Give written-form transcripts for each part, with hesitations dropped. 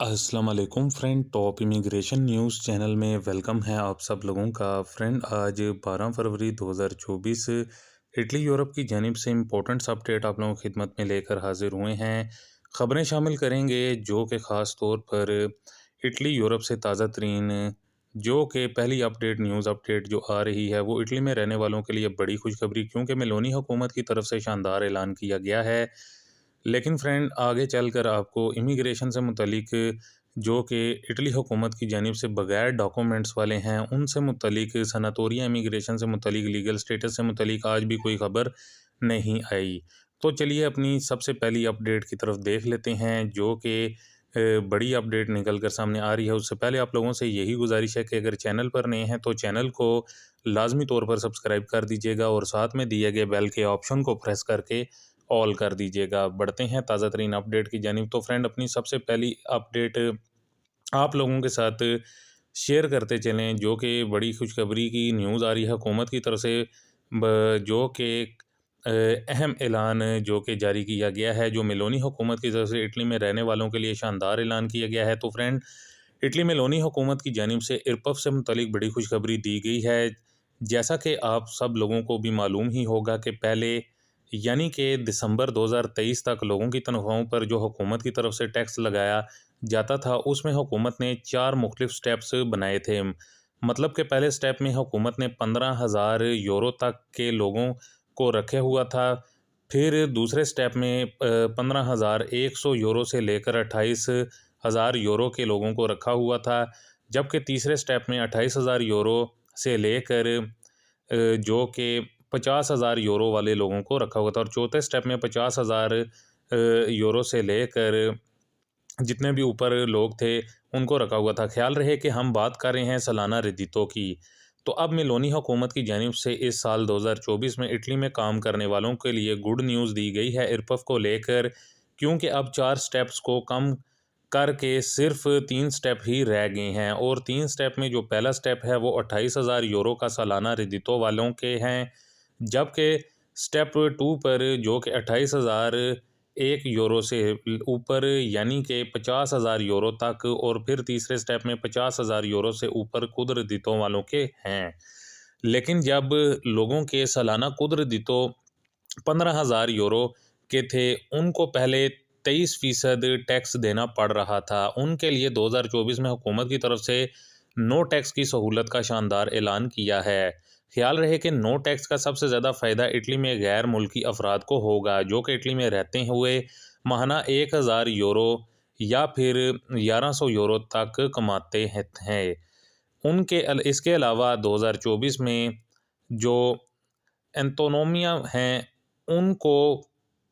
अस्सलाम वालेकुम friend. Top immigration news channel में वेलकम है आप सब लोगों का। फ्रेंड, आज 12 फरवरी 2024 इटली यूरोप की जानिब से इम्पोर्टेंट्स अपडेट आप लोगों की खिदमत में लेकर हाजिर हुए हैं। ख़बरें शामिल करेंगे जो कि ख़ास तौर पर इटली यूरोप से ताज़ा तरीन जो कि पहली अपडेट न्यूज़ अपडेट जो आ रही है वो इटली में रहने वालों के लिए बड़ी खुशखबरी, क्योंकि मेलोनी हुकूमत की तरफ से शानदार ऐलान किया गया है। लेकिन फ्रेंड, आगे चलकर आपको इमिग्रेशन से मुतलिक जो कि इटली हुकूमत की जानिब से बग़ैर डॉक्यूमेंट्स वाले हैं उनसे मुतलिक, सनातोरिया इमिग्रेशन से मुतलिक, लीगल स्टेटस से मुतलिक आज भी कोई ख़बर नहीं आई। तो चलिए अपनी सबसे पहली अपडेट की तरफ देख लेते हैं जो कि बड़ी अपडेट निकल कर सामने आ रही है। उससे पहले आप लोगों से यही गुजारिश है कि अगर चैनल पर नए हैं तो चैनल को लाजमी तौर पर सब्सक्राइब कर दीजिएगा और साथ में दिए गए बेल के ऑप्शन को प्रेस करके ऑल कर दीजिएगा। बढ़ते हैं ताज़ा तरीन अपडेट की जानिब। तो फ्रेंड, अपनी सबसे पहली अपडेट आप लोगों के साथ शेयर करते चलें जो कि बड़ी खुशखबरी की न्यूज़ आ रही है हुकूमत की तरफ से, जो कि अहम ऐलान जो कि जारी किया गया है, जो मेलोनी हुकूमत की तरफ से इटली में रहने वालों के लिए शानदार ऐलान किया गया है। तो फ्रेंड, इटली मेलोनी हुकूमत की जानिब से इरपफ से मुतलिक बड़ी खुशखबरी दी गई है। जैसा कि आप सब लोगों को भी मालूम ही होगा कि पहले यानी कि दिसंबर 2023 तक लोगों की तनख्वाहों पर जो हुकूमत की तरफ से टैक्स लगाया जाता था, उसमें हुकूमत ने 4 मुख्तलिफ स्टेप्स बनाए थे। मतलब कि पहले स्टेप में हुकूमत ने 15,000 यूरो तक के लोगों को रखे हुआ था। फिर दूसरे स्टेप में 15,100 यूरो से लेकर 28,000 यूरो के लोगों को रखा हुआ था। जबकि तीसरे स्टेप में 28,000 यूरो से लेकर जो कि 50,000 यूरो वाले लोगों को रखा हुआ था, और चौथे स्टेप में 50,000 यूरो से लेकर जितने भी ऊपर लोग थे उनको रखा हुआ था। ख्याल रहे कि हम बात कर रहे हैं सालाना रिदितों की। तो अब मेलोनी हुकूमत की जानिब से इस साल 2024 में इटली में काम करने वालों के लिए गुड न्यूज़ दी गई है इरपफ को लेकर, क्योंकि अब 4 स्टेप्स को कम करके सिर्फ 3 स्टेप ही रह गए हैं। और 3 स्टेप में जो पहला स्टेप है वो 28,000 यूरो का सालाना रिदितों वालों के हैं, जबकि स्टेप 2 पर जो कि 28,001 यूरो से ऊपर यानी कि 50,000 यूरो तक, और फिर तीसरे स्टेप में 50,000 यूरो से ऊपर खुद रिदितों वालों के हैं। लेकिन जब लोगों के सालाना खुद रिदितों 15,000 यूरो के थे, उनको पहले 23% टैक्स देना पड़ रहा था। उनके लिए 2024 में हुकूमत की तरफ से नो टैक्स की सहूलत का शानदार ऐलान किया है। ख्याल रहे कि नो टैक्स का सबसे ज़्यादा फ़ायदा इटली में गैर मुल्की अफराद को होगा जो कि इटली में रहते हुए माहाना 1,000 यूरो या फिर 1,100 यूरो तक कमाते हैं। इसके अलावा 2024 में जो एंटोनोमिया हैं उनको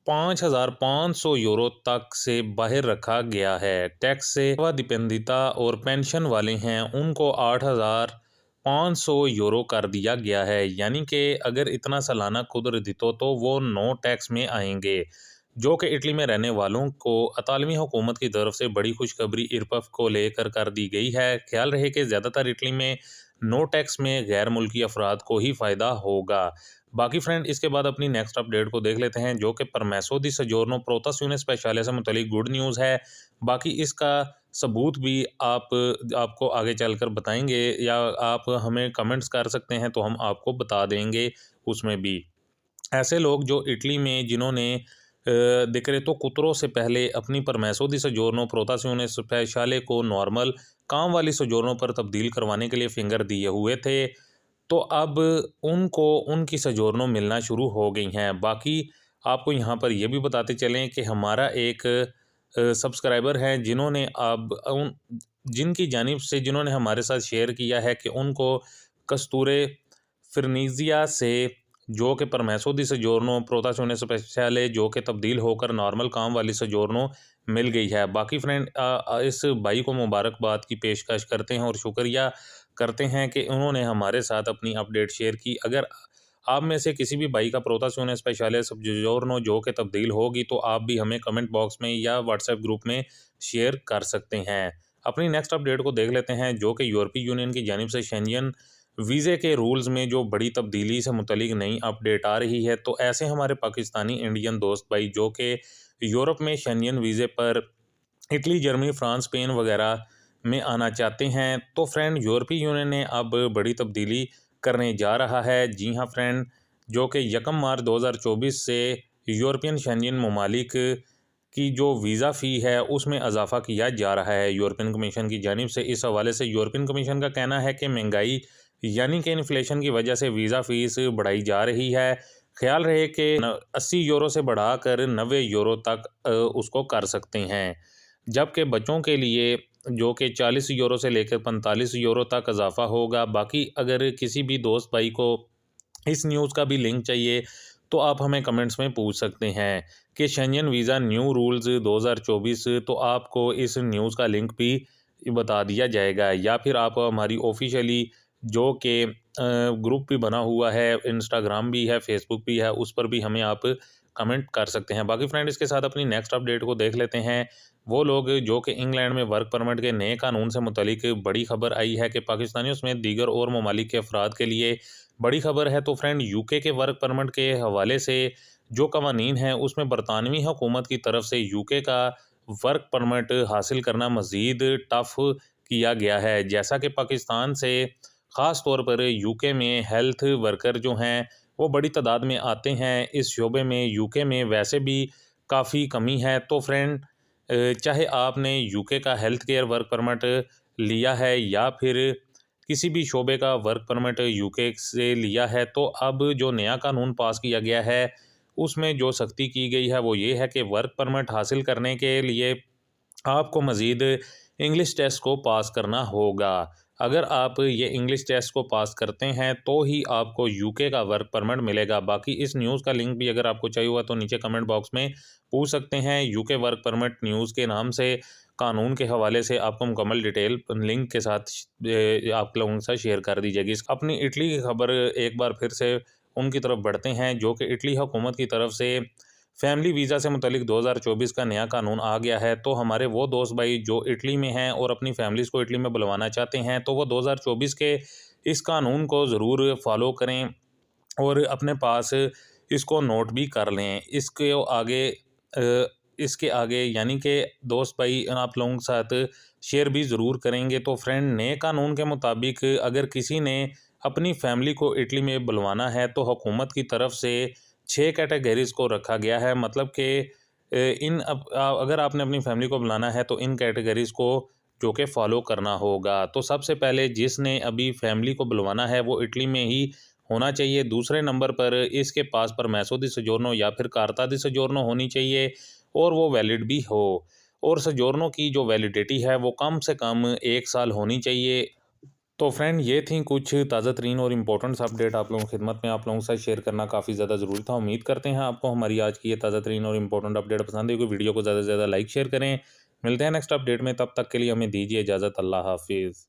5,500 यूरो तक से बाहर रखा गया है। टैक्स से डिपेंडिता और पेंशन वाले हैं उनको 8,500 यूरो कर दिया गया है। यानी कि अगर इतना सालाना खुद रिदितो तो वो नो टैक्स में आएंगे, जो कि इटली में रहने वालों को अतालवी हुकूमत की तरफ से बड़ी खुशखबरी इरपफ को लेकर कर दी गई है। ख्याल रहे कि ज़्यादातर इटली में नो टैक्स में गैर मुल्की अफराद को ही फ़ायदा होगा। बाकी फ्रेंड, इसके बाद अपनी नेक्स्ट अपडेट को देख लेते हैं जो कि परमेसो दी सजोर्नो प्रोतासियोने स्पेशले से मुतलिक गुड न्यूज़ है। बाकी इसका सबूत भी आपको आगे चलकर बताएंगे, या आप हमें कमेंट्स कर सकते हैं तो हम आपको बता देंगे। उसमें भी ऐसे लोग जो इटली में जिन्होंने डिक्रेतो कुतरो से पहले अपनी परमेसो दी सजोर्नो प्रोतासियोने स्पेशले को नॉर्मल काम वाली सजोर्नो पर तब्दील करवाने के लिए फिंगर दिए हुए थे, तो अब उनको उनकी सजोर्नो मिलना शुरू हो गई हैं। बाकी आपको यहाँ पर यह भी बताते चलें कि हमारा एक सब्सक्राइबर है जिन्होंने अब उन जिनकी जानिब से जिन्होंने हमारे साथ शेयर किया है कि उनको कस्तूरे फिरनीजिया से जो कि परमेसो दी सजोर्नो प्रोतासियोने स्पेशले जो कि तब्दील होकर नॉर्मल काम वाली सजोर्नो मिल गई है। बाकी फ्रेंड, इस भाई को मुबारकबाद की पेशकश करते हैं और शुक्रिया करते हैं कि उन्होंने हमारे साथ अपनी अपडेट शेयर की। अगर आप में से किसी भी भाई का प्रोतासियोने स्पेशले सजोर्नो जो कि तब्दील होगी तो आप भी हमें कमेंट बॉक्स में या व्हाट्सएप ग्रुप में शेयर कर सकते हैं। अपनी नेक्स्ट अपडेट को देख लेते हैं जो कि यूरोपीय यूनियन की जानिब से शेंजन वीज़े के रूल्स में जो बड़ी तब्दीली से मुतलिक नई अपडेट आ रही है। तो ऐसे हमारे पाकिस्तानी इंडियन दोस्त भाई जो कि यूरोप में शेंजन वीज़े पर इटली, जर्मनी, फ्रांस, स्पेन वगैरह में आना चाहते हैं। तो फ्रेंड यूरोपीय यूनियन ने अब बड़ी तब्दीली करने जा रहा है। जी हाँ फ्रेंड, जो कि 1 मार्च 2024 से यूरोपियन शेंजन ममालिक की जो वीज़ा फ़ी है उसमें इजाफ़ा किया जा रहा है यूरोपियन कमीशन की जानिब से। इस हवाले से यूरोपियन कमीशन का कहना है कि महंगाई यानी कि इन्फ्लेशन की वजह से वीज़ा फ़ीस बढ़ाई जा रही है। ख्याल रहे कि 80 यूरो से बढ़ाकर 90 यूरो तक उसको कर सकते हैं, जबकि बच्चों के लिए जो कि 40 यूरो से लेकर 45 यूरो तक इजाफ़ा होगा। बाकी अगर किसी भी दोस्त भाई को इस न्यूज़ का भी लिंक चाहिए तो आप हमें कमेंट्स में पूछ सकते हैं कि शेंजन वीज़ा न्यू रूल्स 2024, तो आपको इस न्यूज़ का लिंक भी बता दिया जाएगा। या फिर आप हमारी ऑफिशियली जो कि ग्रुप भी बना हुआ है, इंस्टाग्राम भी है, फेसबुक भी है, उस पर भी हमें आप कमेंट कर सकते हैं। बाकी फ्रेंड इसके साथ अपनी नेक्स्ट अपडेट को देख लेते हैं। वो लोग जो कि इंग्लैंड में वर्क परमिट के नए कानून से मुतलिक बड़ी खबर आई है कि पाकिस्तानियों समेत दीगर और ममालिक के अफराद के लिए बड़ी खबर है। तो फ्रेंड यूके के वर्क परमिट के हवाले से जो कवानीन है उसमें बरतानवी हुकूमत की तरफ से यूके का वर्क परमिट हासिल करना मज़ीद टफ किया गया है। जैसा कि पाकिस्तान से ख़ास तौर पर यूके में हेल्थ वर्कर जो हैं वो बड़ी तादाद में आते हैं। इस शोबे में यूके में वैसे भी काफ़ी कमी है। तो फ्रेंड चाहे आपने यूके का हेल्थ केयर वर्क परमिट लिया है या फिर किसी भी शोबे का वर्क परमिट यूके से लिया है, तो अब जो नया कानून पास किया गया है उसमें जो सख्ती की गई है वो ये है कि वर्क परमिट हासिल करने के लिए आपको मज़ीद इंग्लिश टेस्ट को पास करना होगा। अगर आप ये इंग्लिश टेस्ट को पास करते हैं तो ही आपको यूके का वर्क परमिट मिलेगा। बाकी इस न्यूज़ का लिंक भी अगर आपको चाहिए हुआ तो नीचे कमेंट बॉक्स में पूछ सकते हैं। यूके वर्क परमिट न्यूज़ के नाम से कानून के हवाले से आपको मुकम्मल डिटेल लिंक के साथ आप लोगों के साथ शेयर कर दी जाएगी। अपनी इटली की खबर एक बार फिर से उनकी तरफ बढ़ते हैं, जो कि इटली हुकूमत की तरफ से फैमिली वीज़ा से मुतलिक 2024 का नया कानून आ गया है। तो हमारे वो दोस्त भाई जो इटली में हैं और अपनी फैमिलीज़ को इटली में बुलवाना चाहते हैं तो वो 2024 के इस कानून को ज़रूर फॉलो करें और अपने पास इसको नोट भी कर लें। इसके आगे यानी कि दोस्त भाई आप लोगों के साथ शेयर भी ज़रूर करेंगे। तो फ्रेंड नए कानून के मुताबिक अगर किसी ने अपनी फैमिली को इटली में बुलवाना है तो हुकूमत की तरफ से 6 कैटेगरीज़ को रखा गया है। मतलब कि अगर आपने अपनी फैमिली को बुलाना है तो इन कैटेगरीज़ को जो कि फ़ॉलो करना होगा। तो सबसे पहले जिसने अभी फैमिली को बुलवाना है वो इटली में ही होना चाहिए। दूसरे नंबर पर इसके पास परमेसो दी सजोर्नो या फिर कार्ता दी सजोर्नो होनी चाहिए और वो वैलिड भी हो। और सजोर्नो की जो वैलिडिटी है वो कम से कम 1 साल होनी चाहिए। तो फ्रेंड ये थी कुछ ताज़ा तरीन और इम्पोर्टेंट्स अपडेट आप लोगों की खिदमत में आप लोगों के साथ शेयर करना काफ़ी ज़्यादा ज़रूरी था। उम्मीद करते हैं आपको हमारी आज की ये ताज़ा तरीन और इम्पोर्टेंट अपडेट पसंद आई। वीडियो को ज़्यादा से ज़्यादा लाइक शेयर करें। मिलते हैं नेक्स्ट अपडेट में, तब तक के लिए हमें दीजिए इजाज़त। अल्लाह हाफिज़।